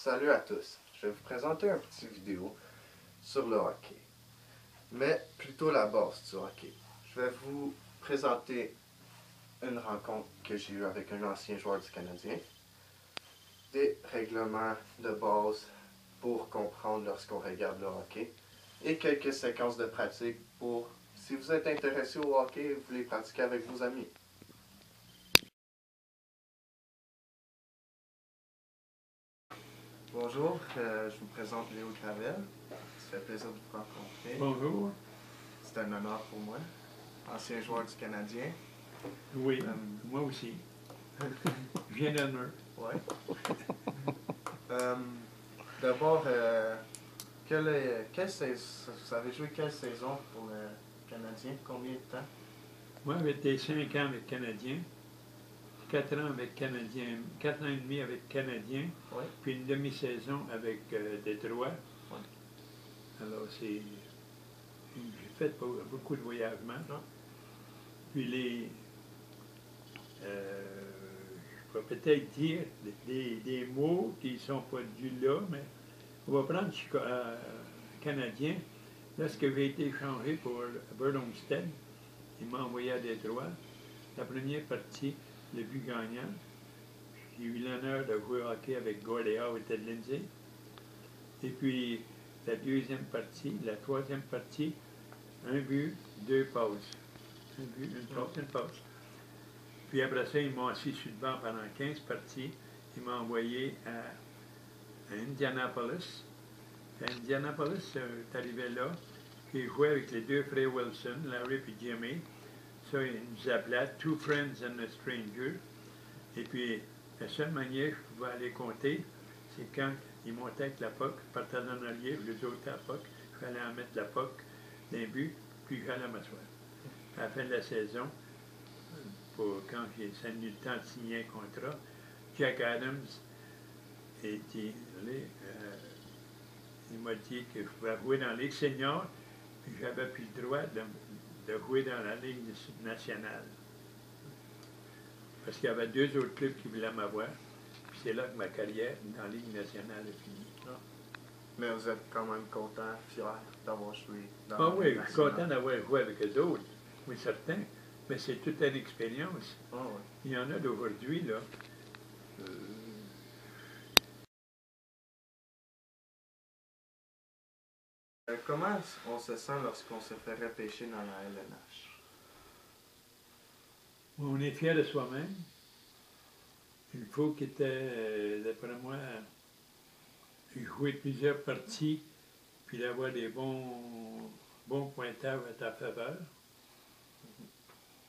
Salut à tous, je vais vous présenter une petite vidéo sur le hockey, mais plutôt la base du hockey. Je vais vous présenter une rencontre que j'ai eue avec un ancien joueur du Canadien, des règlements de base pour comprendre lorsqu'on regarde le hockey, et quelques séquences de pratique pour, si vous êtes intéressé au hockey, vous voulez pratiquer avec vos amis. Bonjour, je vous présente Léo Gravel. Ça fait plaisir de vous rencontrer. Bonjour. C'est un honneur pour moi. Ancien joueur du Canadien. Oui, moi aussi. Je viens d'honneur. Oui. D'abord, vous avez joué quelle saison pour le Canadien? Combien de temps? Moi, j'ai été 5 ans avec Canadien, 4 ans avec Canadien, 4 ans et demi avec Canadien, Oui. puis une demi-saison avec Détroit. Oui. Alors, j'ai fait beaucoup de voyagements. Non. Puis je peux peut-être dire des mots qui ne sont pas dus là, mais on va prendre Canadien. Lorsque j'ai été échangé pour Bert Olmsted, il m'a envoyé à Détroit. La première partie, le but gagnant. J'ai eu l'honneur de jouer au hockey avec Gordie Howe et Ted Lindsay. Et puis, la deuxième partie, la troisième partie, un but, 2 passes. Un but, une passe, une passe. Puis après ça, ils m'ont assis sur le banc pendant 15 parties. Ils m'ont envoyé à Indianapolis. À Indianapolis, c'est arrivé là. J'ai joué avec les deux frères Wilson, Larry et Jimmy. Ça, ils nous appelaient « Two Friends and a Stranger ». Et puis, la seule manière que je pouvais aller compter, c'est quand ils montaient avec la puck, partaient en arrière, les autres à la puck, il fallait en mettre la puck d'un but, puis j'allais m'asseoir. À la fin de la saison, quand ça eu le temps de signer un contrat, Jack Adams était allé, il m'a dit que je pouvais jouer dans la Ligue senior, puis j'avais plus le droit de jouer dans la Ligue nationale. Parce qu'il y avait 2 autres clubs qui voulaient m'avoir, puis c'est là que ma carrière dans la Ligue nationale est finie. Non. Mais vous êtes quand même content, fier d'avoir joué dans la Ligue nationale. Je suis content nationale. d'avoir joué avec eux autres, oui, certain. Mais c'est toute une expérience. Oh, oui. Il y en a d'aujourd'hui, là. Comment on se sent lorsqu'on se fait repêcher dans la LNH? On est fier de soi-même. Il faut qu'il était, d'après moi, jouer plusieurs parties, puis d'avoir des bons pointages à ta faveur.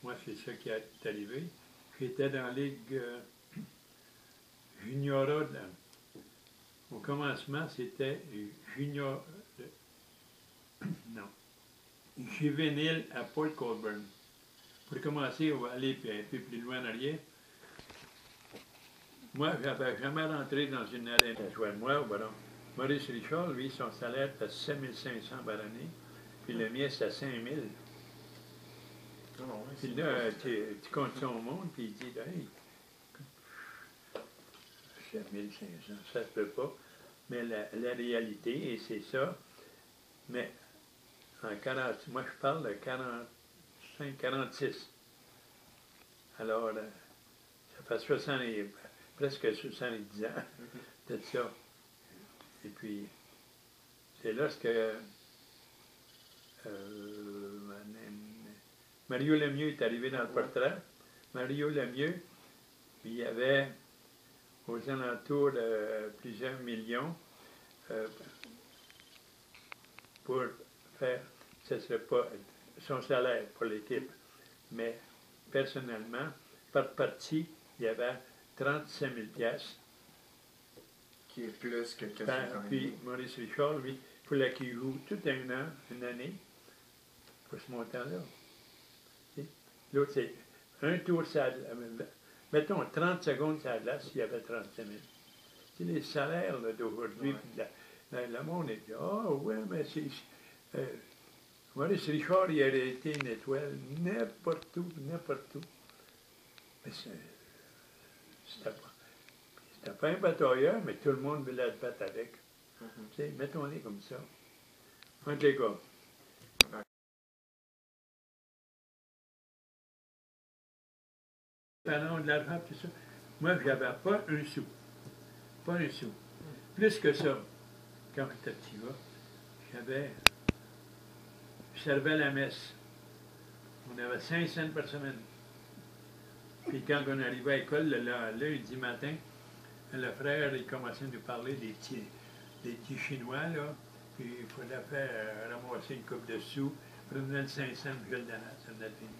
Moi, c'est ça qui est arrivé. J'étais dans la Ligue Juniora. Au commencement, c'était Junior. Non. Juvénile à Port Colborne. Pour commencer, on va aller un peu plus loin en arrière. Moi, je n'avais jamais rentré dans une arène. Moi, bon, Maurice Richard, lui, son salaire était 7 500 par année, puis le mien, c'était 5 000. Puis là, tu comptes son monde, puis il dit, hey, 7 500, ça ne se peut pas. Mais la réalité, et c'est ça, mais en 40, moi je parle de 45, 46. Alors, ça fait presque 70 ans de ça. Et puis, c'est lorsque Mario Lemieux est arrivé dans le portrait. Mario Lemieux, il y avait aux alentours de plusieurs millions pour faire, ce ne serait pas son salaire pour l'équipe, mais personnellement, par partie, il y avait 35 000 piastres. Qui est plus que Puis Maurice Richard, lui, il fallait qu'il joue tout un an, une année, pour ce montant-là. L'autre, c'est un tour, mettons 30 secondes sur la glace, il y avait 35 000. C'est les salaires d'aujourd'hui, puis le monde est dit, oh, ouais, mais c'est. Maurice Richard, il aurait été une étoile n'importe où, n'importe où. Mais c'était pas. C'était pas un batailleur, mais tout le monde voulait te battre avec. Mhm. Tu sais, mettons-les comme ça. Entre les gars. Parlons de l'argent, tout ça. Moi, j'avais pas un sou. Pas un sou. Plus que ça, quand j'étais petit gars, je servais à la messe. On avait 5 cents par semaine. Puis quand on arrivait à l'école, le lundi matin, le frère, il commençait à nous parler des petits Chinois, là. Puis il fallait faire ramasser une coupe de sous. Prenait le 500, je le donnais, ça venait de finir.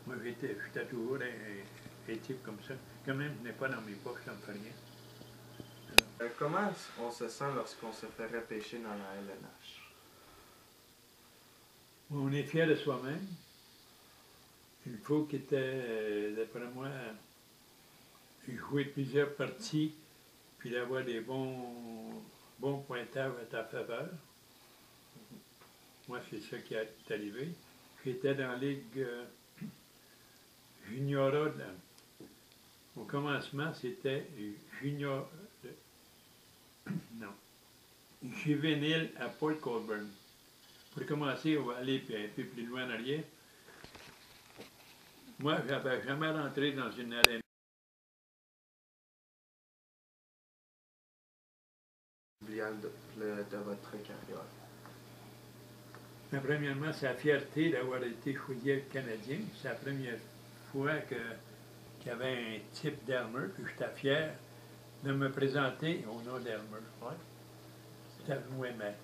Moi, j'étais toujours un type comme ça. Quand même, je n'ai pas dans mes poches, ça ne me fait rien. Comment on se sent lorsqu'on se fait repêcher dans la LNH? On est fier de soi-même. Il faut qu'il était, d'après moi, jouer plusieurs parties, puis d'avoir des bons pointages à ta faveur. Moi, c'est ça qui est arrivé. J'étais dans la Ligue Juniora. Au commencement, c'était junior. Non. Juvénile à Port Colborne. Pour commencer, on va aller un peu plus loin en arrière. Moi, je n'avais jamais rentré dans une arène de votre carrière. Mais premièrement, c'est la fierté d'avoir été choisi Canadien. C'est la première fois qu'il y avait un type d'Elmer, puis j'étais fier de me présenter au nom d'Elmer. Ouais. C'était moi, mais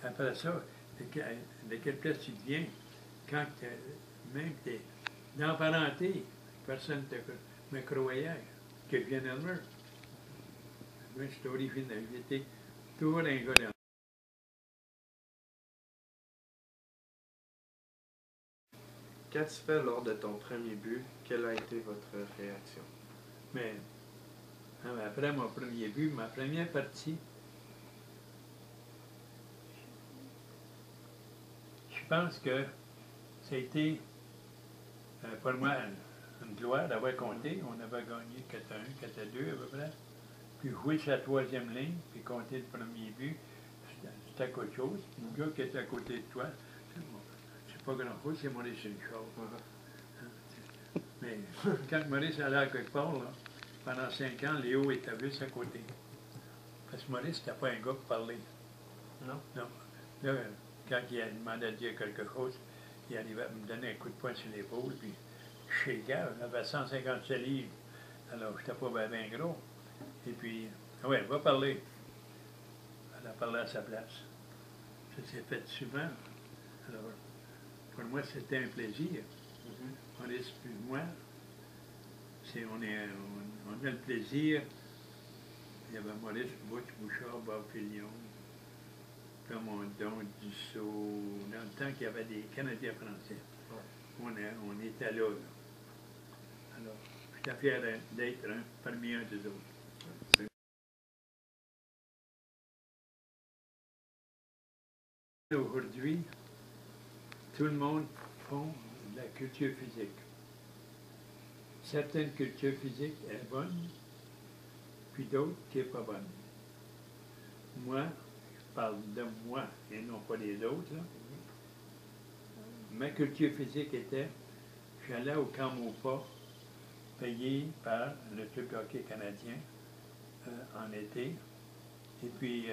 après ça, de quelle place tu deviens quand même tu es dans la parenté, personne ne me croyait que je viens d'Elmer. Moi, j'étais original, j'étais toujours un gars d'Elmer. Qu'as-tu fait lors de ton premier but? Quelle a été votre réaction? Mais après mon premier but, ma première partie, je pense que ça a été pour moi une gloire d'avoir compté. On avait gagné 4-1, 4-2 à peu près. Puis jouer sur la troisième ligne, puis compter le premier but, c'était quelque chose. Le gars qui était à côté de toi, c'est pas grand-chose, c'est Maurice Richard. Mais quand Maurice allait à quelque part, là, pendant 5 ans, Léo était juste à côté. Parce que Maurice, c'était pas un gars pour parler. Non? Non. Là, quand il a demandé à dire quelque chose, il arrivait à me donner un coup de poing sur l'épaule, puis chez le gars, j'avais 157 livres. Alors, j'étais pas bien gros. Et puis, ah ouais, va parler. Elle a parlé à sa place. Ça s'est fait souvent. Alors, pour moi, c'était un plaisir. Maurice puis moi, on a le plaisir. Il y avait Maurice, Butch, Bouchard, Bob Fillion, Plamondon, Dussault, dans le temps qu'il y avait des Canadiens français. On était là. Alors, j'étais fier d'être parmi un des autres. Aujourd'hui, tout le monde font de la culture physique. Certaines cultures physiques sont bonnes, puis d'autres qui ne sont pas bonnes. Moi, je parle de moi et non pas des autres. Là. Ma culture physique était, j'allais au Camopa, payé par le club de hockey canadien en été. Et puis,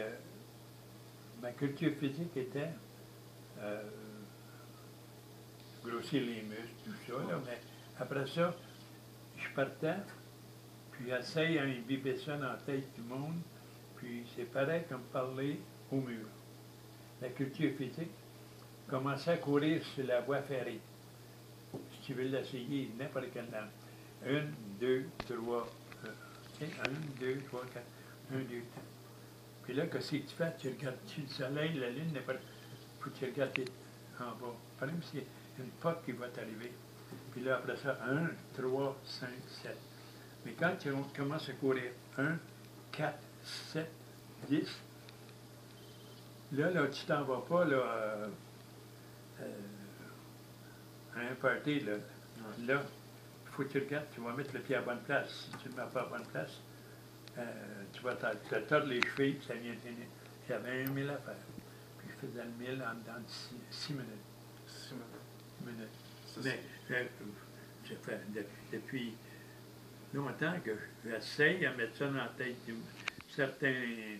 ma culture physique était grossir les muscles, tout ça. Là, mais après ça, je partais, puis j'essaye à imbiber ça dans la tête du monde, puis c'est pareil comme parler au mur. La culture physique, commencer à courir sur la voie ferrée. Si tu veux l'essayer, n'importe quel temps. 1, 2, 3, 1, 2, 3, 4, 1, 2, 3. Puis là, qu'est-ce que tu fais? Tu regardes-tu le soleil, la lune, n'importe. Faut que tu regardes en bas. Par exemple, s'il y a une poque qui va t'arriver. Puis là, après ça, 1, 3, 5, 7. Mais quand tu commences à courir 1, 4, 7, 10, là, tu t'en vas pas à un party. Là, il faut que tu regardes, tu vas mettre le pied à la bonne place. Si tu ne le mets pas à la bonne place, tu vas te tordre les chevilles, puis ça vient tenir. J'avais 1 000 à faire. Puis je faisais le 1000 en dedans de 6 minutes. 6 minutes. minutes. Ça, Mais ça fait depuis longtemps que j'essaye à mettre ça dans la tête de certains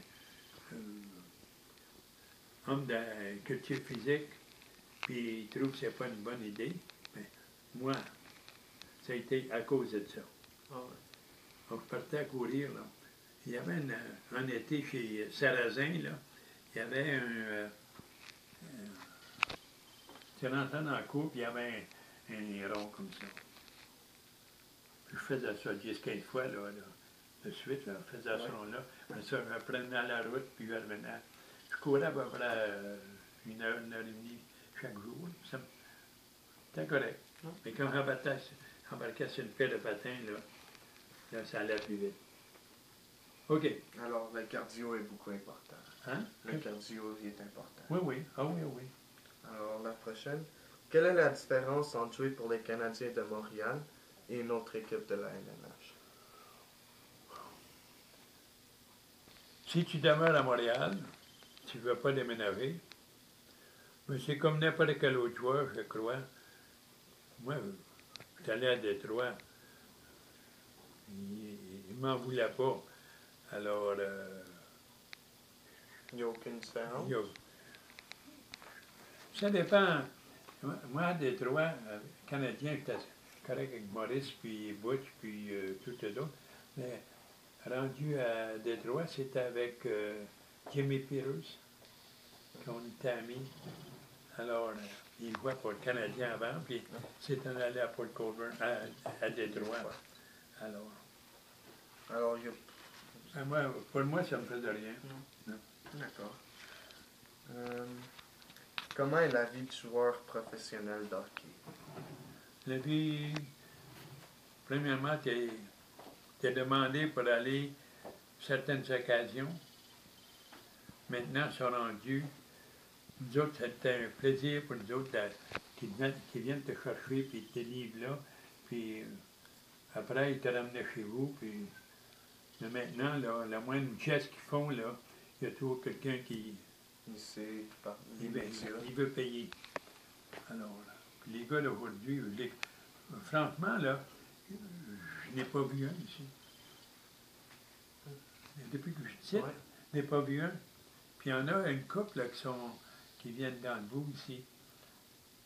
hommes de culture physique, puis ils trouvent que c'est pas une bonne idée. Mais moi, ça a été à cause de ça. Ah ouais. Donc, je partais à courir, là. Il y avait un été chez Sarrazin, là, il y avait tu rentrais dans la cour, puis il y avait un rond comme ça. Puis je faisais ça 10-15 fois, là, de suite, là, je faisais ce rond-là. Après ça, je prenais la route, puis je revenais. Je courais à peu près 1 heure et demie chaque jour. C'était correct. Mais quand j'embarquais sur une paire de patins, là, ça allait plus vite. OK. Alors, le cardio est beaucoup important. Hein? Le cardio est important. Oui, oui. Ah oui, oui. Alors, la prochaine. Quelle est la différence entre jouer pour les Canadiens de Montréal et une autre équipe de la LNH? Si tu demeures à Montréal, tu ne veux pas déménager, mais c'est comme n'importe quel autre joueur, je crois. Moi, je suis allé à Détroit. Il ne m'en voulait pas. Alors, Il n'y a aucune différence? Ça dépend. Moi, à Détroit, Canadien, j'étais correct avec Maurice, puis Butch, puis tout les autres. Mais rendu à Détroit, c'était avec Jimmy Peters, qu'on était amis. Alors, il jouait pour le Canadien avant, puis c'est en allé à Port Colborne, à Détroit. Alors, il y a... pour moi, ça ne me faisait rien. Non. D'accord. Comment est la vie de joueur professionnel d'hockey? La vie, premièrement, tu es demandé pour aller certaines occasions. Maintenant, ils sont rendus. Nous autres, c'était un plaisir pour nous autres qui viennent te chercher, puis ils te livrent là. Puis après, ils te ramenaient chez vous. Puis, mais maintenant, là, la moindre geste qu'ils font, là, il y a toujours quelqu'un qui... Il veut payer. Alors, puis les gars d'aujourd'hui, franchement, là, je n'ai pas vu un ici. Depuis que je suis ici, je n'ai pas vu un. Puis il y en a une couple là, qui viennent dans le bout ici.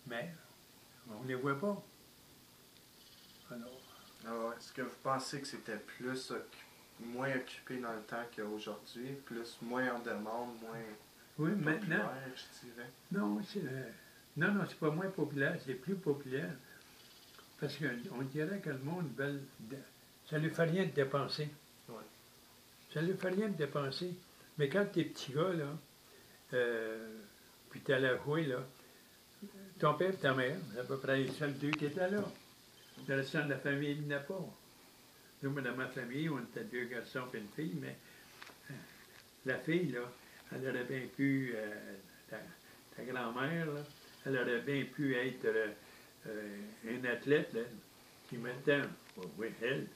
Mais on ne les voit pas. Alors, est-ce que vous pensez que c'était moins occupé dans le temps qu'aujourd'hui, moins en demande, moins... Oui, maintenant. Je dirais. Non, c'est pas moins populaire, c'est plus populaire. Parce qu'on dirait que le monde ça ne lui fait rien de dépenser. Ouais. Ça ne lui fait rien de dépenser. Mais quand tu es petit gars, là, puis tu allais jouer, là, ton père et ta mère, c'est à peu près les seuls deux qui étaient là. Le restant de la famille, il n'y en a pas. Nous, dans ma famille, on était 2 garçons et une fille, mais la fille, là, elle aurait bien pu, ta grand-mère, là, elle aurait bien pu être une athlète, là, qui maintenant, oui, elle,